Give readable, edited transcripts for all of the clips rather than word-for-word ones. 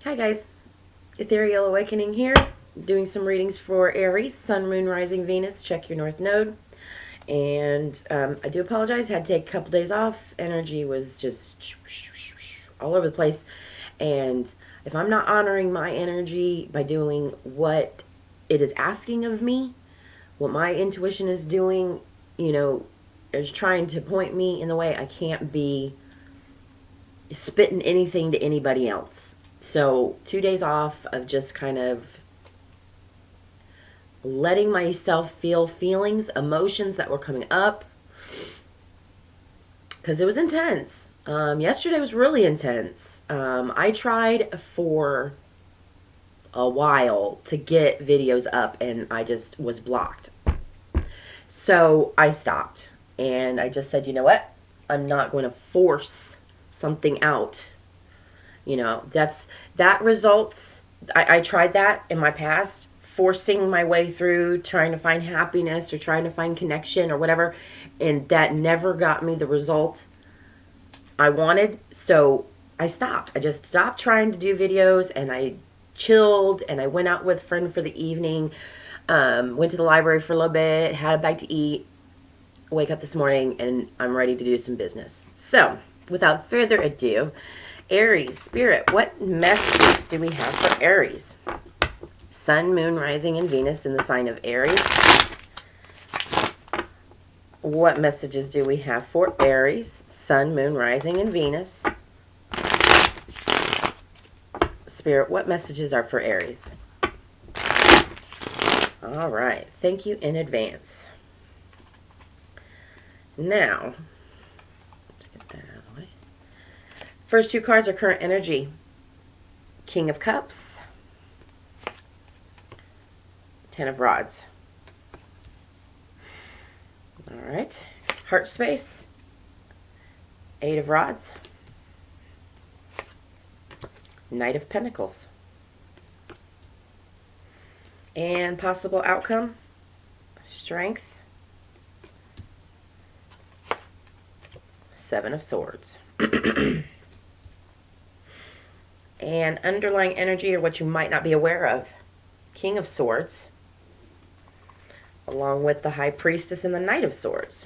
Hi guys, Ethereal Awakening here, doing some readings for Aries, Sun, Moon, Rising, Venus. Check your North Node. And I do apologize, had to take a couple days off. Energy was just all over the place. And if I'm not honoring my energy by doing what it is asking of me, what my intuition is doing, is trying to point me in the way, I can't be spitting anything to anybody else. So 2 days off of just kind of letting myself feel feelings, emotions that were coming up, because it was intense. Yesterday was really intense. I tried for a while to get videos up and I just was blocked. So I stopped and I just said, you know what? I'm not going to force something out. That results. I tried that in my past, forcing my way through, trying to find happiness or trying to find connection or whatever, and that never got me the result I wanted. So I stopped. I just stopped trying to do videos and I chilled and I went out with a friend for the evening, went to the library for a little bit, had a bite to eat, wake up this morning, and I'm ready to do some business. So without further ado, Aries, Spirit, what messages do we have for Aries? Sun, Moon, Rising, and Venus in the sign of Aries. What messages do we have for Aries? Sun, Moon, Rising, and Venus. Spirit, what messages are for Aries? All right. Thank you in advance. Now, let's get that out of the way. First two cards are current energy. King of Cups. Ten of Rods. All right. Heart space. Eight of Rods. Knight of Pentacles. And possible outcome. Strength. Seven of Swords. And underlying energy, or what you might not be aware of. King of Swords, along with the High Priestess and the Knight of Swords.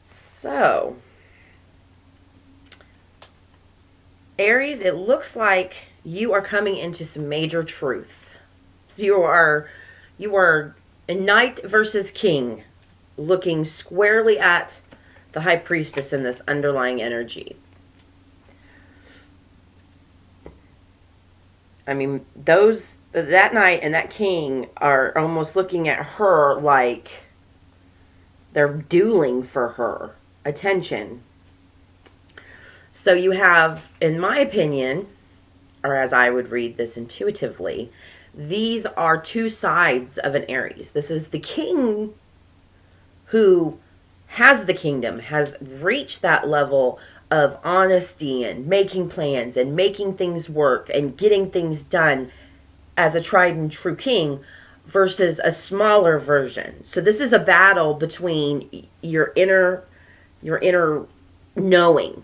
So, Aries, it looks like you are coming into some major truth. So you are a knight versus king, looking squarely at the High Priestess in this underlying energy. I mean, that knight and that king are almost looking at her like they're dueling for her attention. So you have, in my opinion, or as I would read this intuitively, these are two sides of an Aries. This is the king who has the kingdom, has reached that level of honesty and making plans and making things work and getting things done as a tried and true king, versus a smaller version. So this is a battle between your inner knowing,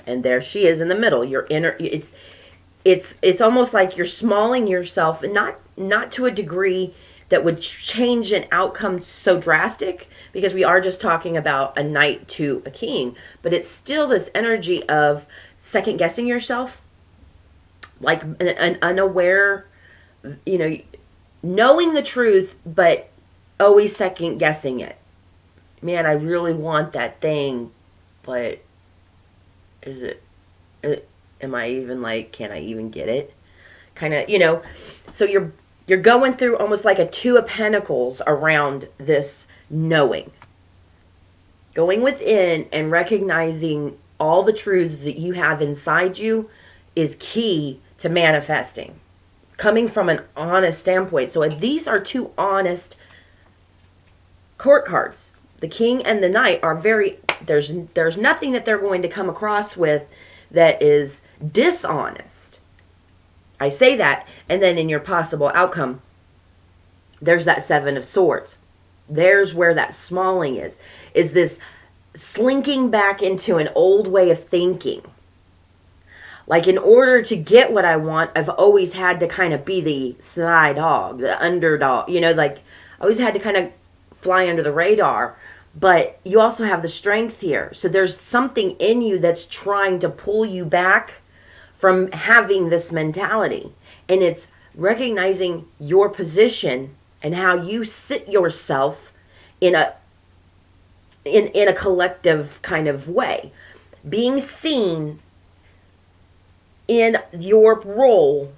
and there she is in the middle. Your inner, it's almost like you're smalling yourself, not to a degree that would change an outcome so drastic, because we are just talking about a knight to a king, but it's still this energy of second guessing yourself, like an unaware, knowing the truth, but always second guessing it. Man, I really want that thing, but is it, am I even can I even get it? Kind of, so you're going through almost like a Two of Pentacles around this knowing. Going within and recognizing all the truths that you have inside you is key to manifesting. Coming from an honest standpoint. So these are two honest court cards. The king and the knight are there's nothing that they're going to come across with that is dishonest. I say that, and then in your possible outcome, there's that Seven of Swords. There's where that smalling is this slinking back into an old way of thinking. Like, in order to get what I want, I've always had to kind of be the sly dog, the underdog, like, I always had to kind of fly under the radar. But you also have the strength here. So there's something in you that's trying to pull you back from having this mentality. And it's recognizing your position and how you sit yourself in a collective kind of way. Being seen in your role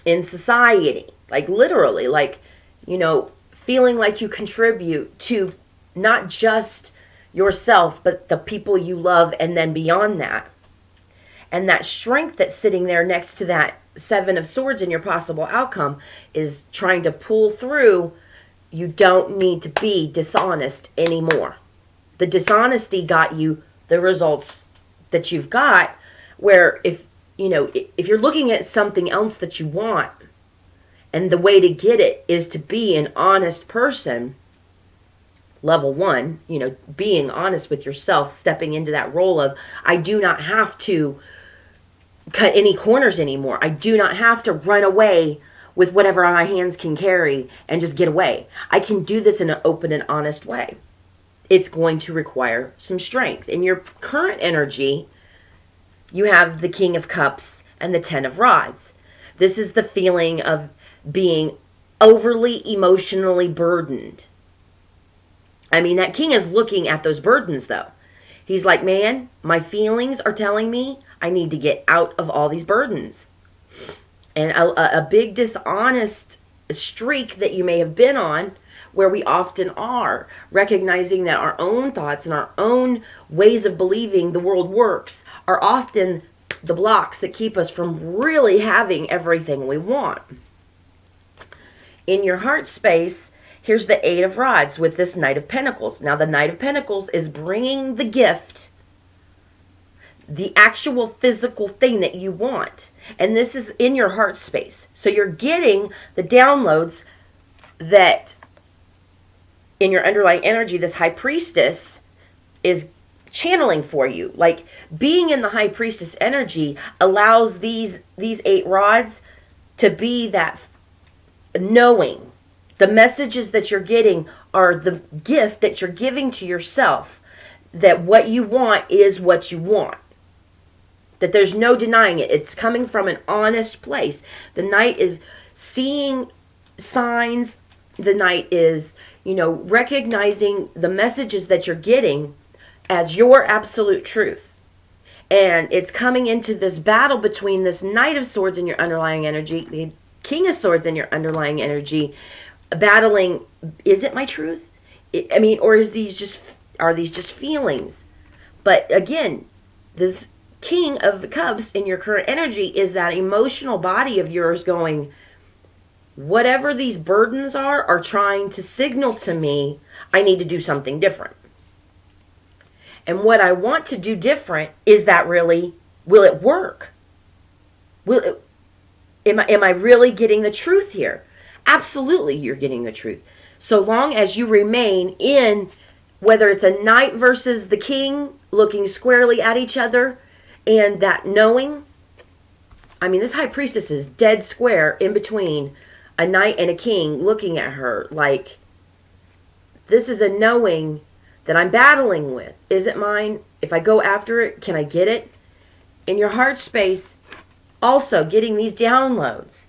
in society. Like, literally, like, feeling like you contribute to not just yourself, but the people you love, and then beyond that. And that strength that's sitting there next to that Seven of Swords in your possible outcome is trying to pull through. You don't need to be dishonest anymore. The dishonesty got you the results that you've got, where if you're looking at something else that you want, and the way to get it is to be an honest person, level one, being honest with yourself, stepping into that role of, I do not have to cut any corners anymore. I do not have to run away with whatever my hands can carry and just get away. I can do this in an open and honest way. It's going to require some strength. In your current energy, you have the King of Cups and the Ten of Rods. This is the feeling of being overly emotionally burdened. I mean, that king is looking at those burdens, though. He's like, man, my feelings are telling me I need to get out of all these burdens. And a big dishonest streak that you may have been on, where we often are, recognizing that our own thoughts and our own ways of believing the world works are often the blocks that keep us from really having everything we want. In your heart space, here's the Eight of Rods with this Knight of Pentacles. Now, the Knight of Pentacles is bringing the gift, the actual physical thing that you want. And this is in your heart space. So you're getting the downloads that in your underlying energy, this High Priestess is channeling for you. Like, being in the High Priestess energy allows these 8 rods to be that knowing. The messages that you're getting are the gift that you're giving to yourself, that what you want is what you want, that there's no denying it. It's coming from an honest place. The Knight is seeing signs. The Knight is, recognizing the messages that you're getting as your absolute truth. And it's coming into this battle between this Knight of Swords in your underlying energy, the King of Swords in your underlying energy, battling, is it my truth? Or are these just feelings? But again, this King of the Cups in your current energy is that emotional body of yours going, whatever these burdens are trying to signal to me, I need to do something different. And what I want to do different, is that really, will it work? Am I really getting the truth here? Absolutely, you're getting the truth. So long as you remain in, whether it's a knight versus the king, looking squarely at each other, and that knowing. This High Priestess is dead square in between a knight and a king, looking at her like, this is a knowing that I'm battling with. Is it mine? If I go after it, can I get it? In your heart space, also getting these downloads.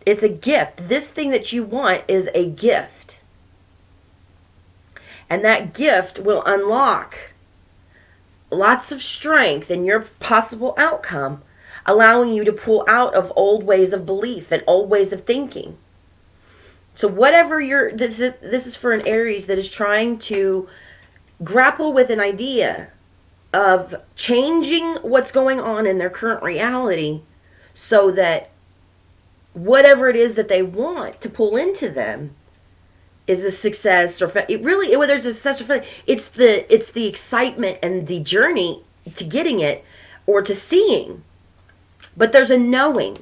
It's a gift. This thing that you want is a gift. And that gift will unlock lots of strength in your possible outcome, allowing you to pull out of old ways of belief and old ways of thinking. So whatever this is for an Aries that is trying to grapple with an idea of changing what's going on in their current reality, so that whatever it is that they want to pull into them is a success, or whether it's a success or failure, it's the excitement and the journey to getting it or to seeing. But there's a knowing.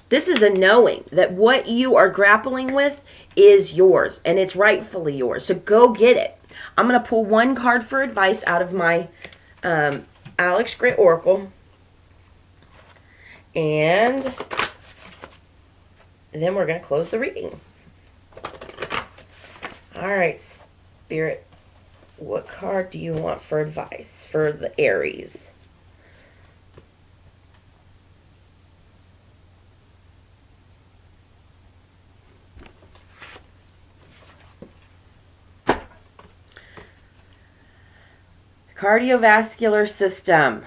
This is a knowing that what you are grappling with is yours, and it's rightfully yours. So go get it. I'm going to pull one card for advice out of my Alex Great Oracle. And then we're going to close the reading. All right, Spirit, what card do you want for advice for the Aries? Cardiovascular system.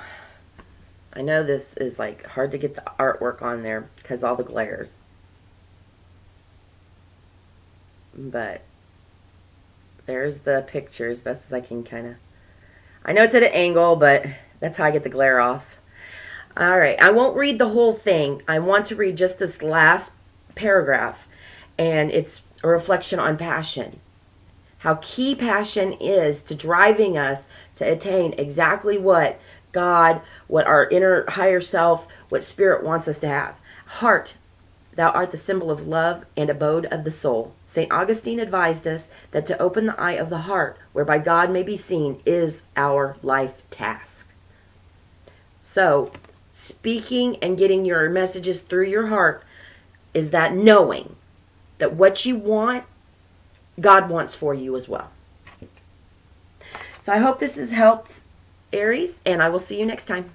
I know this is like hard to get the artwork on there because all the glares. But there's the picture as best as I can kind of. I know it's at an angle, but that's how I get the glare off. All right, I won't read the whole thing. I want to read just this last paragraph, and it's a reflection on passion. How key passion is to driving us to attain exactly what God, what our inner higher self, what Spirit wants us to have. Heart, thou art the symbol of love and abode of the soul. St. Augustine advised us that to open the eye of the heart, whereby God may be seen, is our life task. So, speaking and getting your messages through your heart is that knowing that what you want, God wants for you as well. So I hope this has helped, Aries, and I will see you next time.